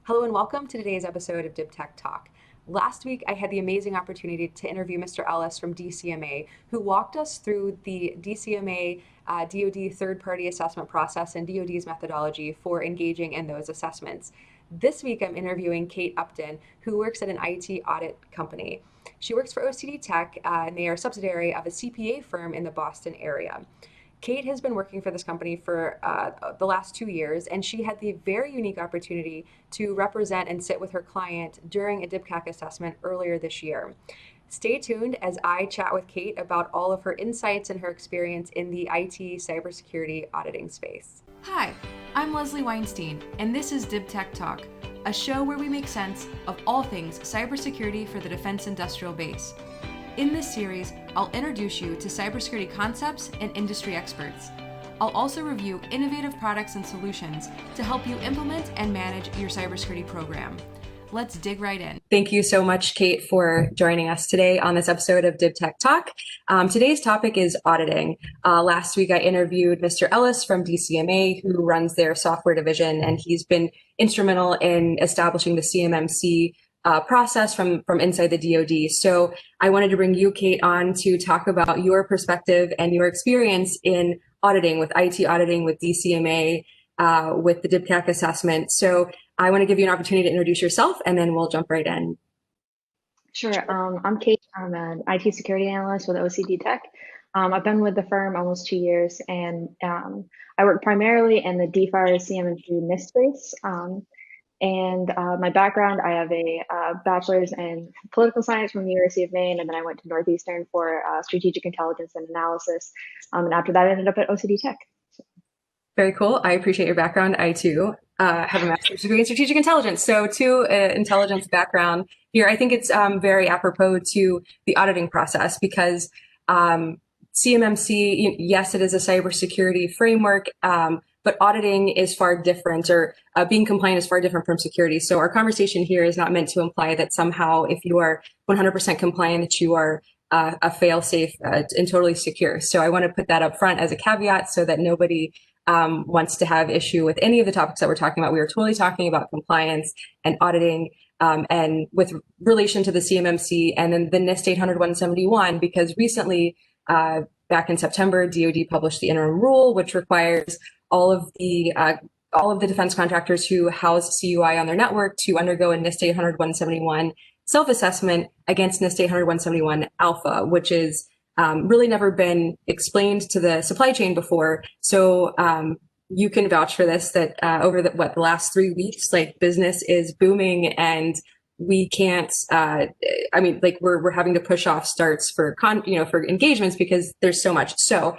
Hello and welcome to today's episode of DIB Tech Talk. Last week, I had the amazing opportunity to interview Mr. Ellis from DCMA, who walked us through the DCMA DoD third-party assessment process and DoD's methodology for engaging in those assessments. This week, I'm interviewing Kate Upton, who works at an IT audit company. She works for OCD Tech, and they are a subsidiary of a CPA firm in the Boston area. Kate has been working for this company for the last 2 years, and she had the very unique opportunity to represent and sit with her client during a DIBCAC assessment earlier this year. Stay tuned as I chat with Kate about all of her insights and her experience in the IT cybersecurity auditing space. Hi, I'm Leslie Weinstein, and this is DIB Tech Talk, a show where we make sense of all things cybersecurity for the defense industrial base. In this series, I'll introduce you to cybersecurity concepts and industry experts. I'll also review innovative products and solutions to help you implement and manage your cybersecurity program. Let's dig right in. Thank you so much, Kate, for joining us today on this episode of DIB Tech Talk. Today's topic is auditing. Last week, I interviewed Mr. Ellis from DCMA, who runs their software division, and he's been instrumental in establishing the CMMC process from inside the DoD. So I wanted to bring you, Kate, on to talk about your perspective and your experience in auditing, with IT auditing, with DCMA, with the DIBCAC assessment. So I want to give you an opportunity to introduce yourself, and then we'll jump right in. Sure. I'm Kate. I'm an IT security analyst with OCD Tech. I've been with the firm almost 2 years, and I work primarily in the DFAR CMMC NIST space. My background, I have a bachelor's in political science from the University of Maine, and then I went to Northeastern for strategic intelligence and analysis. And after that, I ended up at OCD Tech. Very cool. I appreciate your background. I too have a master's degree in strategic intelligence. So to intelligence background here, I think it's very apropos to the auditing process because CMMC, yes, it is a cybersecurity framework, but auditing is far different, or being compliant is far different from security. So our conversation here is not meant to imply that somehow if you are 100% compliant, that you are a fail-safe and totally secure. So I want to put that up front as a caveat so that nobody wants to have issue with any of the topics that we're talking about. We are totally talking about compliance and auditing, and with relation to the CMMC and then the NIST 800-171, because recently, back in September, DoD published the interim rule, which requires all of the defense contractors who house CUI on their network to undergo a NIST 800-171 self-assessment against NIST 800-171 alpha, which is really never been explained to the supply chain before. So you can vouch for this, that over the last 3 weeks, like, business is booming, and we can't, we're having to push off starts for for engagements because there's so much. So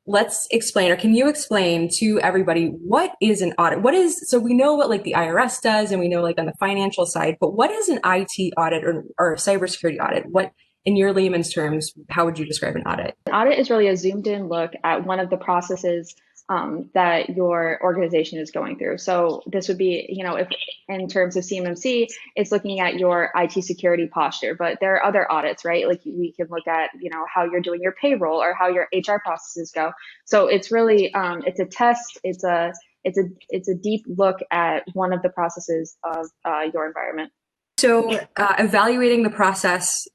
let's explain, or can you explain to everybody, what is an audit? So we know what, like, the IRS does, and we know, like, on the financial side, but what is an IT audit or cybersecurity audit? What, in your layman's terms, how would you describe an audit? An audit is really a zoomed in look at one of the processes that your organization is going through. So this would be, if in terms of CMMC, it's looking at your IT security posture, but there are other audits, right? Like, we can look at, how you're doing your payroll or how your HR processes go. So it's really, it's a test. It's a deep look at one of the processes of your environment. So evaluating the process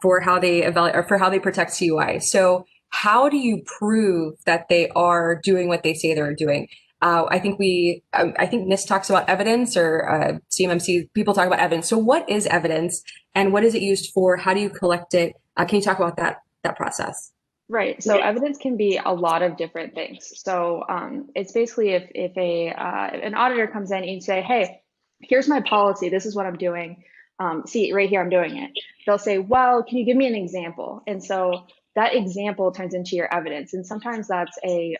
for how they evaluate, or for how they protect CUI. So how do you prove that they are doing what they say they're doing? I think NIST talks about evidence, or CMMC people talk about evidence. So what is evidence, and what is it used for? How do you collect it? Can you talk about that process? Right. So evidence can be a lot of different things. So it's basically if an auditor comes in and you say, hey, here's my policy, this is what I'm doing. See, right here, I'm doing it. They'll say, well, can you give me an example? And so that example turns into your evidence. And sometimes that's a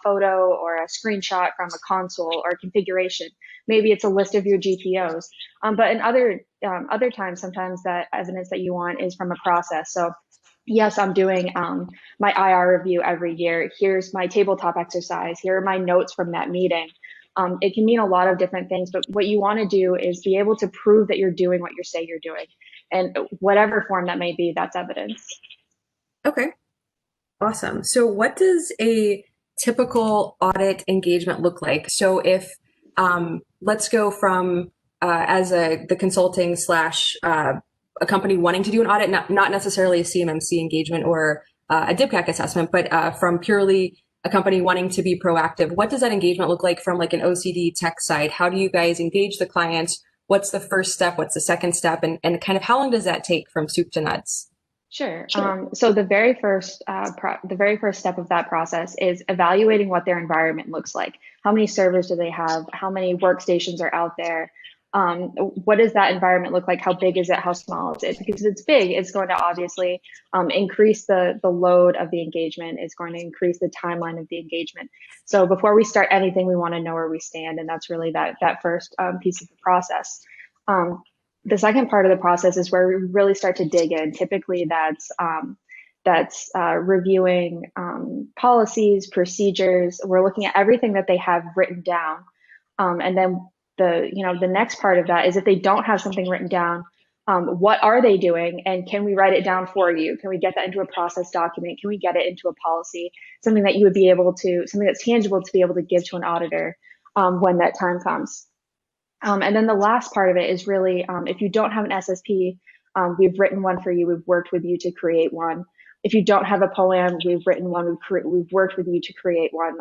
photo or a screenshot from a console or a configuration. Maybe it's a list of your GPOs. But in other times, sometimes that evidence that you want is from a process. So yes, I'm doing my IR review every year. Here's my tabletop exercise. Here are my notes from that meeting. It can mean a lot of different things, but what you want to do is be able to prove that you're doing what you say you're doing. And whatever form that may be, that's evidence. Okay, awesome. So what does a typical audit engagement look like? So if let's go from as the consulting slash a company wanting to do an audit, not necessarily a CMMC engagement or a DIBCAC assessment, but from purely a company wanting to be proactive, what does that engagement look like from like an OCD tech side? How do you guys engage the clients? What's the first step? What's the second step? And kind of how long does that take from soup to nuts? Sure. So the very first step of that process is evaluating what their environment looks like. How many servers do they have? How many workstations are out there? What does that environment look like? How big is it? How small is it? Because if it's big, it's going to obviously increase the load of the engagement. It's going to increase the timeline of the engagement. So before we start anything, we want to know where we stand, and that's really that first piece of the process. The second part of the process is where we really start to dig in. Typically, that's reviewing policies, procedures. We're looking at everything that they have written down, and then the next part of that is if they don't have something written down, what are they doing, and can we write it down for you? Can we get that into a process document? Can we get it into a policy? Something that you would be able to, something that's tangible to be able to give to an auditor when that time comes. And then the last part of it is really, if you don't have an SSP, we've written one for you. We've worked with you to create one. If you don't have a POAM, we've written one. We've worked with you to create one.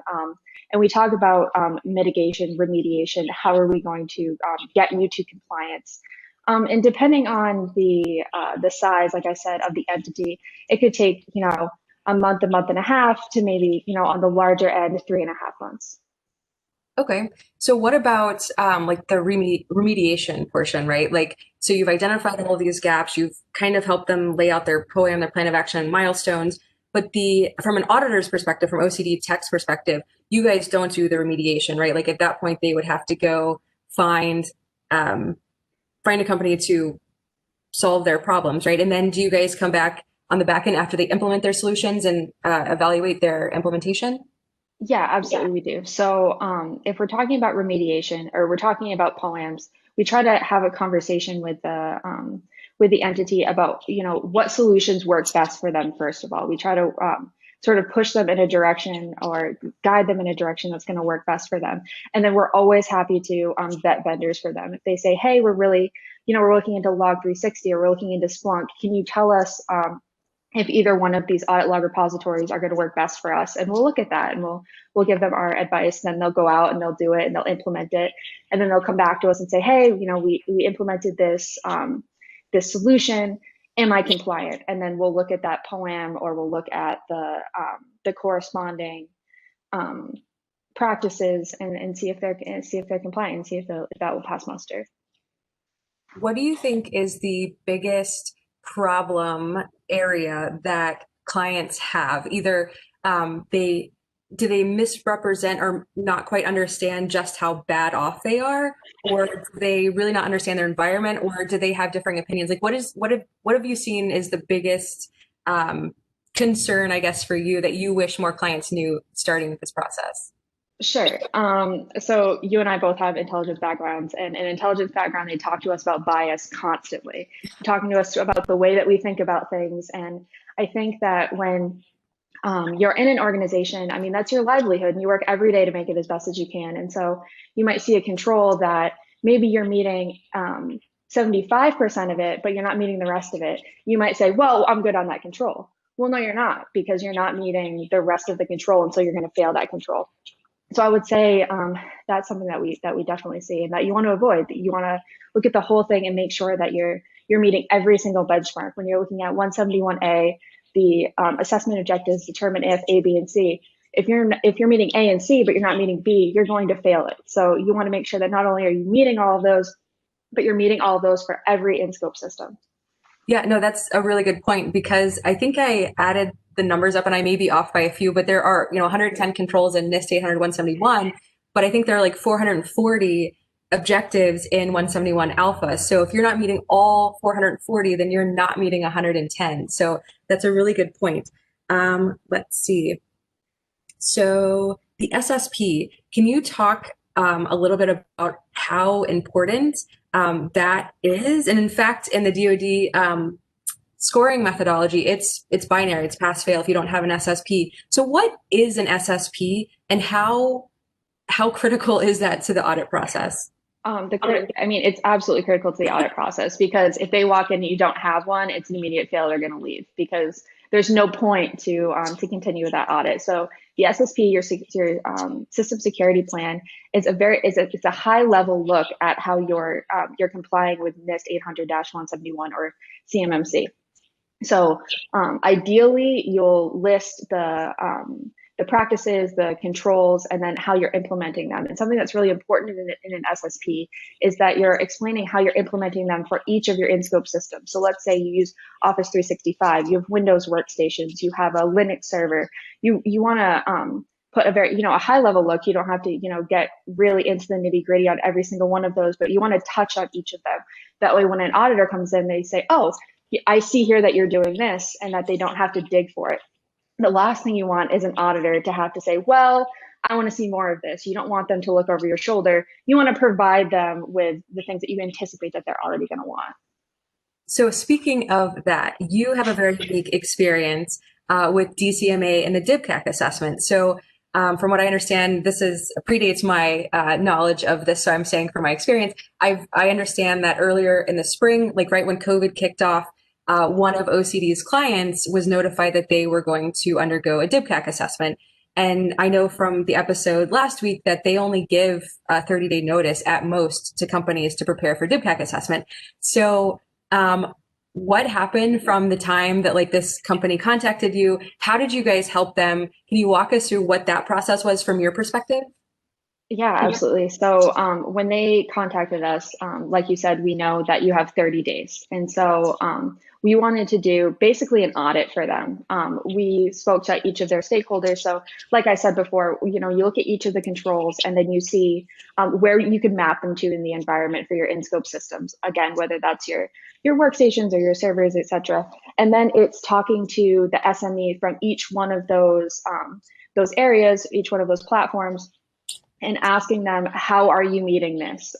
And we talk about mitigation, remediation. How are we going to get you to compliance? And depending on the size, like I said, of the entity, it could take a month and a half to maybe on the larger end 3.5 months. Okay. So what about like the remediation portion, right? Like, so you've identified all of these gaps, you've kind of helped them lay out their POAM, their plan of action and milestones, but from an auditor's perspective, from OCD Tech's perspective, you guys don't do the remediation, right? Like at that point, they would have to go find a company to solve their problems, right? And then do you guys come back on the back end after they implement their solutions and evaluate their implementation? Yeah, absolutely, we do. So if we're talking about remediation or we're talking about POAMs, we try to have a conversation with the entity about what solutions work best for them. First of all, we try to sort of push them in a direction or guide them in a direction that's going to work best for them. And then we're always happy to vet vendors for them. If they say, hey, we're really we're looking into Log360 or we're looking into Splunk, can you tell us if either one of these audit log repositories are going to work best for us? And we'll look at that and we'll give them our advice. Then they'll go out and they'll do it and they'll implement it. And then they'll come back to us and say, hey, we implemented this this solution. Am I compliant? And then we'll look at that POAM or we'll look at the corresponding practices and see if they're compliant and see if that will pass muster. What do you think is the biggest problem area that clients have? Either do they misrepresent or not quite understand just how bad off they are, or do they really not understand their environment, or do they have differing opinions? Like what have you seen is the biggest concern, I guess, for you that you wish more clients knew starting this process? Sure. So you and I both have intelligence backgrounds, and in intelligence background, they talk to us about bias constantly, talking to us about the way that we think about things. And I think that when you're in an organization, I mean, that's your livelihood and you work every day to make it as best as you can. And so you might see a control that maybe you're meeting 75% of it, but you're not meeting the rest of it. You might say, well, I'm good on that control. Well, no, you're not, because you're not meeting the rest of the control. And so you're going to fail that control. So I would say that's something that we definitely see and that you want to avoid. You want to look at the whole thing and make sure that you're meeting every single benchmark. When you're looking at 171A, the assessment objectives determine if A, B, and C. If you're meeting A and C, but you're not meeting B, you're going to fail it. So you want to make sure that not only are you meeting all of those, but you're meeting all of those for every Inscope system. Yeah, no, that's a really good point, because I think I added the numbers up and I may be off by a few, but there are 110 controls in NIST 800-171, but I think there are like 440 objectives in 171 alpha. So if you're not meeting all 440, then you're not meeting 110. So that's a really good point. Let's see. So the SSP, can you talk a little bit about how important that is? And in fact, in the DoD scoring methodology, it's binary, it's pass fail if you don't have an SSP. So what is an SSP and how critical is that to the audit process? I mean, it's absolutely critical to the audit process, because if they walk in and you don't have one, it's an immediate fail. They're going to leave because there's no point to continue with that audit. So the SSP, your system security plan, is it's a high level look at how you're complying with NIST 800-171 or CMMC. So ideally, you'll list the practices, the controls, and then how you're implementing them. And something that's really important in an SSP is that you're explaining how you're implementing them for each of your Inscope systems. So let's say you use Office 365, you have Windows workstations, you have a Linux server. You want to put a very, a high level look. You don't have to, get really into the nitty gritty on every single one of those, but you want to touch on each of them. That way, when an auditor comes in, they say, oh, I see here that you're doing this, and that they don't have to dig for it. The last thing you want is an auditor to have to say, well, I want to see more of this. You don't want them to look over your shoulder. You want to provide them with the things that you anticipate that they're already going to want. So speaking of that, you have a very unique experience with DCMA and the DIB assessment. So from what I understand, this predates my knowledge of this. So I'm saying from my experience, I understand that earlier in the spring, like right when COVID kicked off, one of OCD's clients was notified that they were going to undergo a DIB assessment. And I know from the episode last week that they only give a 30-day notice at most to companies to prepare for DIB assessment. So what happened from the time that like this company contacted you? How did you guys help them? Can you walk us through what that process was from your perspective? Yeah, absolutely. So when they contacted us, like you said, we know that you have 30 days. And so we wanted to do basically an audit for them. We spoke to each of their stakeholders. So like I said before, you look at each of the controls, and then you see where you could map them to in the environment for your Inscope systems. Again, whether that's your workstations or your servers, et cetera. And then it's talking to the SME from each one of those areas, each one of those platforms, and asking them, how are you meeting this?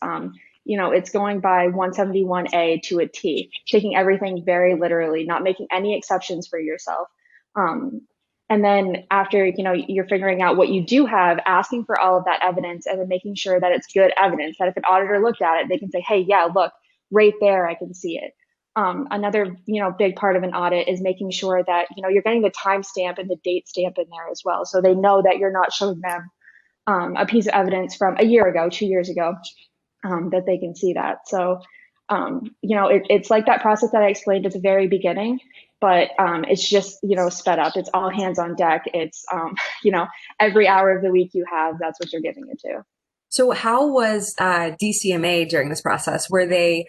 It's going by 171A to a T, taking everything very literally, not making any exceptions for yourself. And then after, you're figuring out what you do have, asking for all of that evidence, and then making sure that it's good evidence, that if an auditor looked at it, they can say, hey, yeah, look, right there, I can see it. Another, big part of an audit is making sure that, you're getting the timestamp and the date stamp in there as well. So they know that you're not showing them a piece of evidence from a year ago, 2 years ago, that they can see that. So, it's like that process that I explained at the very beginning, but it's just, sped up. It's all hands on deck. It's, every hour of the week you have, that's what you're giving it to. So how was DCMA during this process? Were they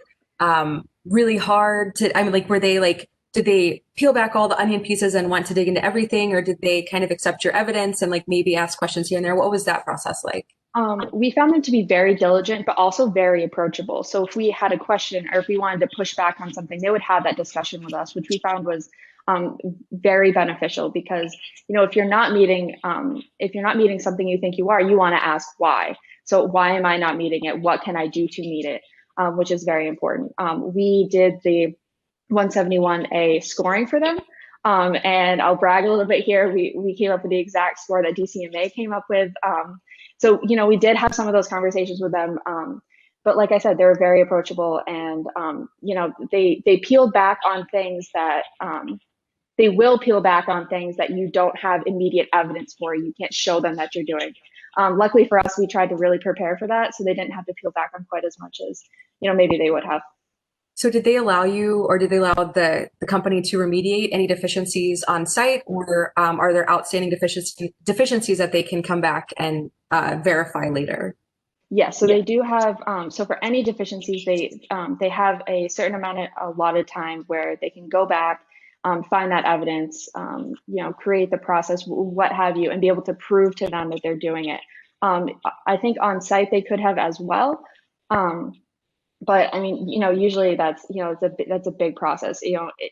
really hard were they did they peel back all the onion pieces and want to dig into everything, or did they kind of accept your evidence and maybe ask questions here and there? What was that process like? We found them to be very diligent, but also very approachable. So if we had a question or if we wanted to push back on something, they would have that discussion with us, which we found was very beneficial, because, if you're not meeting something you think you want to ask why. So why am I not meeting it? What can I do to meet it? Which is very important. We did the 171A scoring for them. And I'll brag a little bit here. We came up with the exact score that DCMA came up with. So, we did have some of those conversations with them. But like I said, they were very approachable, and, they peeled back on things that they will peel back on things that you don't have immediate evidence for. You can't show them that you're doing. Luckily for us, we tried to really prepare for that, so they didn't have to peel back on quite as much as, maybe they would have. So did they allow you, or did they allow the company to remediate any deficiencies on site, or are there outstanding deficiencies that they can come back and verify later? Yeah, so they do have, so for any deficiencies, they have a certain amount of allotted time where they can go back, find that evidence, create the process, what have you, and be able to prove to them that they're doing it. I think on site they could have as well. But I mean, usually that's, that's a big process,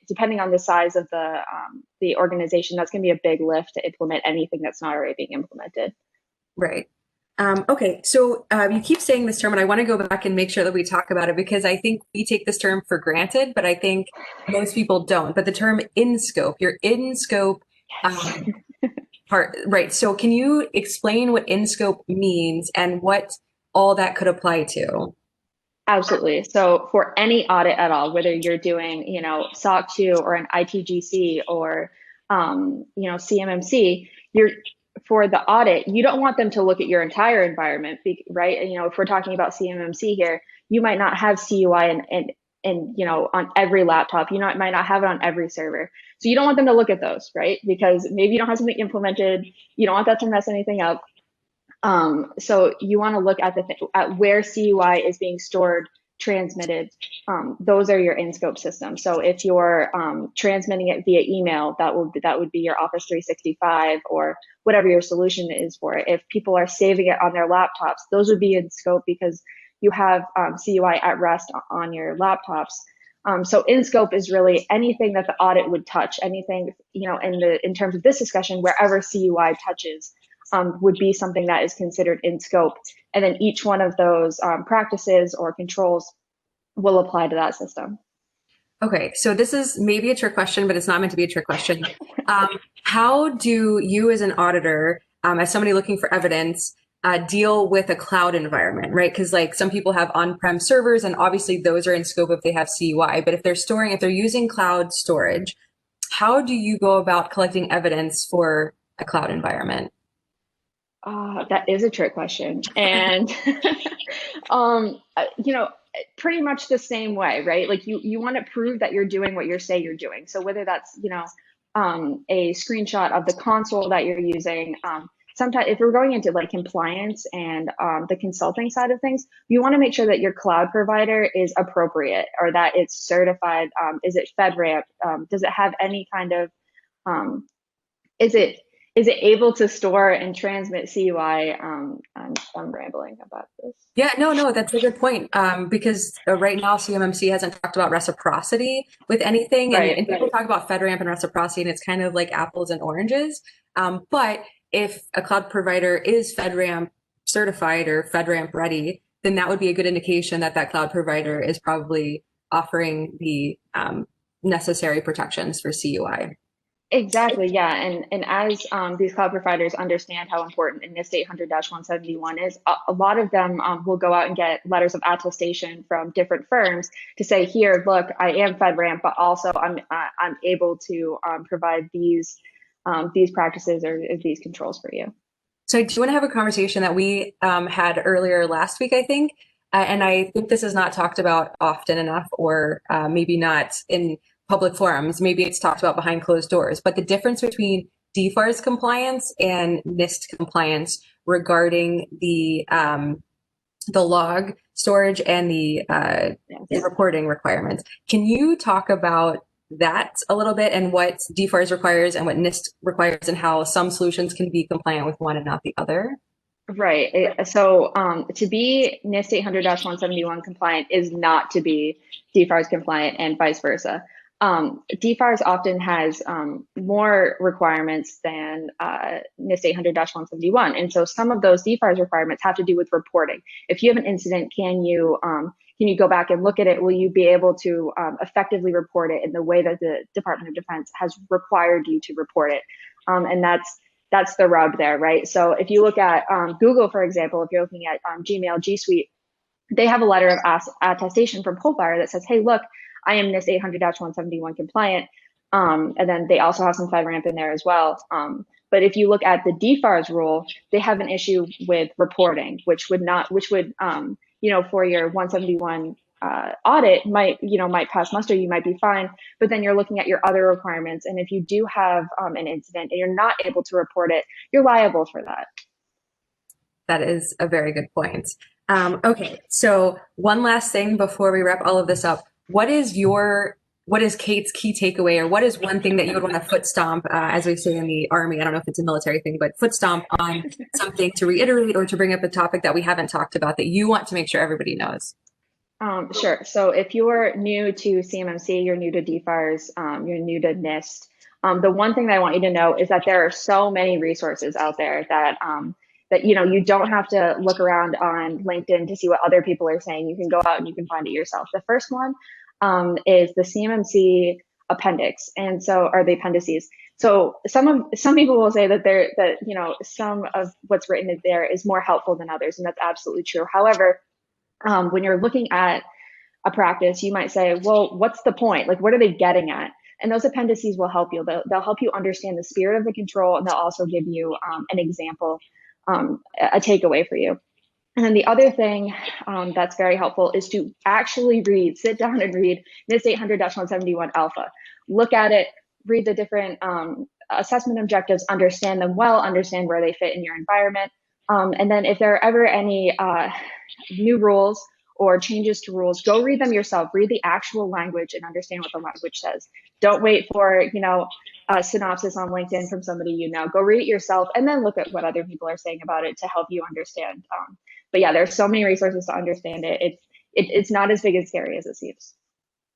depending on the size of the organization, that's going to be a big lift to implement anything that's not already being implemented. Right. Okay. So you keep saying this term, and I want to go back and make sure that we talk about it, because I think we take this term for granted, but I think most people don't. But the term Inscope, your Inscope part, right? So can you explain what Inscope means and what all that could apply to? Absolutely. So for any audit at all, whether you're doing, SOC 2 or an ITGC or, CMMC, for the audit, you don't want them to look at your entire environment, right? And, if we're talking about CMMC here, you might not have CUI and on every laptop, might not have it on every server. So you don't want them to look at those, right? Because maybe you don't have something implemented. You don't want that to mess anything up. So you want to look at at where CUI is being stored, transmitted. Those are your Inscope systems. So if you're transmitting it via email, that would be your Office 365 or whatever your solution is for it. If people are saving it on their laptops, those would be in scope because you have CUI at rest on your laptops. So Inscope is really anything that the audit would touch, anything, in terms of this discussion, wherever CUI touches. Would be something that is considered in scope. And then each one of those practices or controls will apply to that system. Okay, so this is maybe a trick question, but it's not meant to be a trick question. How do you as an auditor, as somebody looking for evidence, deal with a cloud environment, right? Because like some people have on-prem servers and obviously those are in scope if they have CUI, but if they're using cloud storage, how do you go about collecting evidence for a cloud environment? That is a trick question. And, pretty much the same way, right? Like you want to prove that you're doing what you say you're doing. So whether that's, a screenshot of the console that you're using, sometimes if we're going into like compliance and the consulting side of things, you want to make sure that your cloud provider is appropriate or that it's certified. Is it FedRAMP? Does it have any kind of, is it able to store and transmit CUI? I'm rambling about this. Yeah, no, that's a good point. Because right now CMMC hasn't talked about reciprocity with anything, and people talk about FedRAMP and reciprocity, and it's kind of like apples and oranges. But if a cloud provider is FedRAMP certified or FedRAMP ready, then that would be a good indication that that cloud provider is probably offering the necessary protections for CUI. Exactly, yeah. And as these cloud providers understand how important NIST 800-171 is, a lot of them will go out and get letters of attestation from different firms to say, here, look, I am FedRAMP, but also I'm able to provide these practices or these controls for you. So I do want to have a conversation that we had earlier last week, I think. And I think this is not talked about often enough, or maybe not in public forums. Maybe it's talked about behind closed doors, but the difference between DFARS compliance and NIST compliance regarding the log storage and the reporting requirements. Can you talk about that a little bit and what DFARS requires and what NIST requires and how some solutions can be compliant with one and not the other? Right. So to be NIST 800-171 compliant is not to be DFARS compliant and vice versa. DFARS often has more requirements than NIST 800-171. And so some of those DFARS requirements have to do with reporting. If you have an incident, can you go back and look at it? Will you be able to effectively report it in the way that the Department of Defense has required you to report it? And that's the rub there, right? So if you look at Google, for example, if you're looking at Gmail, G Suite, they have a letter of attestation from Polfire that says, hey, look, I am NIST 800-171 compliant. And then they also have some FedRAMP in there as well. But if you look at the DFARS rule, they have an issue with reporting, which would for your 171 audit might pass muster, you might be fine, but then you're looking at your other requirements. And if you do have an incident and you're not able to report it, you're liable for that. That is a very good point. Okay, so one last thing before we wrap all of this up. What is Kate's key takeaway, or what is one thing that you would want to foot stomp, as we say in the Army? I don't know if it's a military thing, but foot stomp on something to reiterate or to bring up a topic that we haven't talked about that you want to make sure everybody knows. Sure. So if you're new to CMMC, you're new to DFARS, you're new to NIST, the one thing that I want you to know is that there are so many resources out there that you don't have to look around on LinkedIn to see what other people are saying. You can go out and you can find it yourself. The first one is the CMMC appendix, and so are the appendices. So some people will say that some of what's written in there is more helpful than others, and that's absolutely true. However, When you're looking at a practice, you might say, well, what's the point? Like, what are they getting at? And those appendices will help you. They'll help you understand the spirit of the control, and they'll also give you an example, a takeaway for you. And then the other thing that's very helpful is to actually sit down and read NIST 800-171 alpha. Look at it, read the different assessment objectives, understand them well, understand where they fit in your environment. And then if there are ever any new rules or changes to rules, go read them yourself. Read the actual language and understand what the language says. Don't wait for, a synopsis on LinkedIn from somebody you know. Go read it yourself and then look at what other people are saying about it to help you understand. But yeah, there's so many resources to understand it. It's not as big and scary as it seems.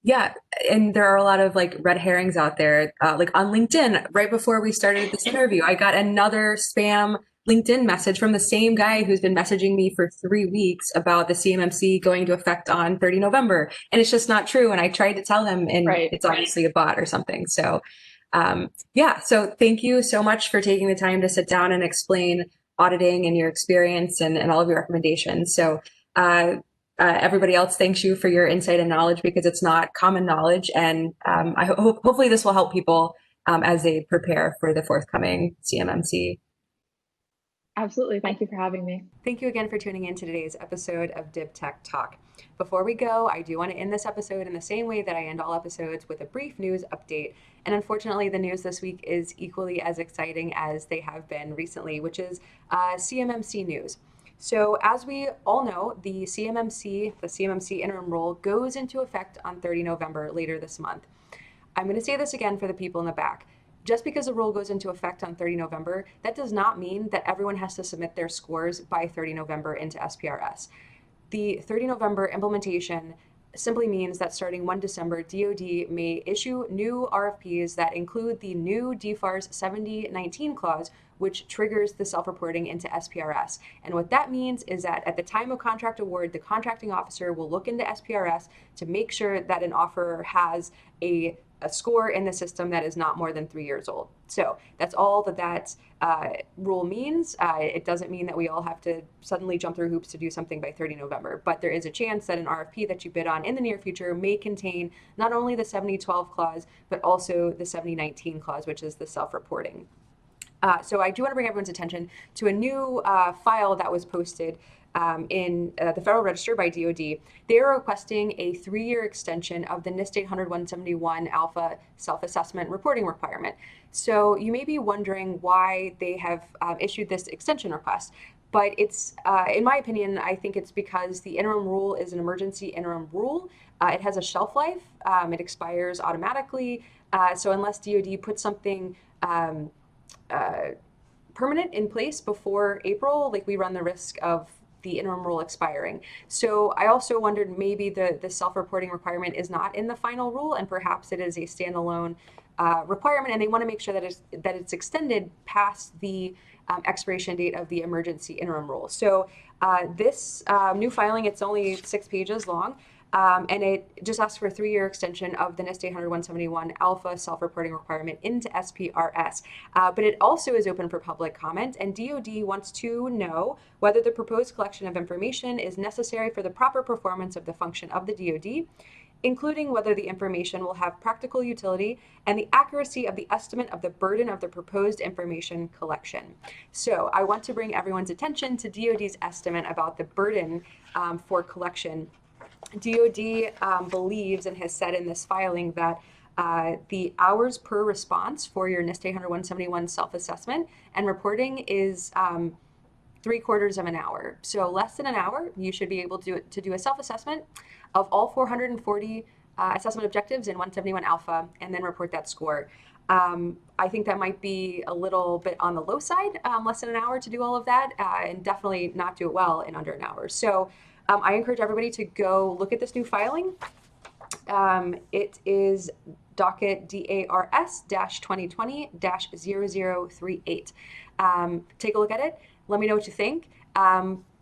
Yeah, and there are a lot of like red herrings out there. Like on LinkedIn, right before we started this interview, I got another spam LinkedIn message from the same guy who's been messaging me for 3 weeks about the CMMC going into effect on 30 November. And it's just not true. And I tried to tell him, and it's obviously a bot or something. So yeah, so thank you so much for taking the time to sit down and explain auditing and your experience and all of your recommendations. So everybody else, thanks you for your insight and knowledge, because it's not common knowledge. And I hope hopefully this will help people as they prepare for the forthcoming CMMC. Absolutely. Thank you for having me. Thank you again for tuning in to today's episode of DIB Tech Talk. Before we go, I do want to end this episode in the same way that I end all episodes, with a brief news update. And unfortunately, the news this week is equally as exciting as they have been recently, which is CMMC news. So as we all know, the CMMC interim rule goes into effect on 30 November later this month. I'm going to say this again for the people in the back. Just because the rule goes into effect on 30 November, that does not mean that everyone has to submit their scores by 30 November into SPRS. The 30 November implementation simply means that starting 1 December, DoD may issue new RFPs that include the new DFARS 7019 clause, which triggers the self-reporting into SPRS. And what that means is that at the time of contract award, the contracting officer will look into SPRS to make sure that an offeror has a score in the system that is not more than 3 years old. So that's all that rule means. It doesn't mean that we all have to suddenly jump through hoops to do something by 30 November, but there is a chance that an RFP that you bid on in the near future may contain not only the 7012 clause, but also the 7019 clause, which is the self-reporting. So I do want to bring everyone's attention to a new file that was posted in the Federal Register by DoD. They are requesting a 3-year extension of the NIST 800-171 alpha self-assessment reporting requirement. So you may be wondering why they have issued this extension request. But it's, in my opinion, I think it's because the interim rule is an emergency interim rule. It has a shelf life. It expires automatically. So unless DoD puts something permanent in place before April, like, we run the risk of the interim rule expiring. So I also wondered, maybe the self-reporting requirement is not in the final rule, and perhaps it is a standalone requirement, and they want to make sure that it's extended past the expiration date of the emergency interim rule. So this new filing, it's only 6 pages long. And it just asks for a 3-year extension of the NIST 800-171 alpha self-reporting requirement into SPRS. But it also is open for public comment, and DoD wants to know whether the proposed collection of information is necessary for the proper performance of the function of the DoD, including whether the information will have practical utility and the accuracy of the estimate of the burden of the proposed information collection. So I want to bring everyone's attention to DoD's estimate about the burden for collection. DoD believes, and has said in this filing, that the hours per response for your NIST 800-171 self-assessment and reporting is 3/4 of an hour. So less than an hour, you should be able to do a self-assessment of all 440 assessment objectives in 171 alpha, and then report that score. I think that might be a little bit on the low side, less than an hour to do all of that, and definitely not do it well in under an hour. So I encourage everybody to go look at this new filing. It is docket DARS-2020-0038. Take a look at it. Let me know what you think.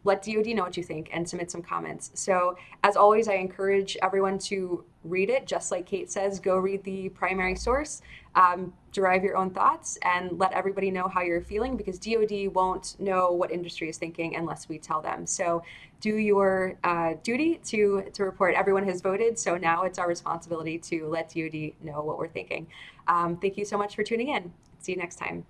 let DoD know what you think and submit some comments. So as always, I encourage everyone to read it. Just like Kate says, go read the primary source, derive your own thoughts, and let everybody know how you're feeling, because DoD won't know what industry is thinking unless we tell them. So do your duty to report. Everyone has voted, so now it's our responsibility to let DoD know what we're thinking. Thank you so much for tuning in. See you next time.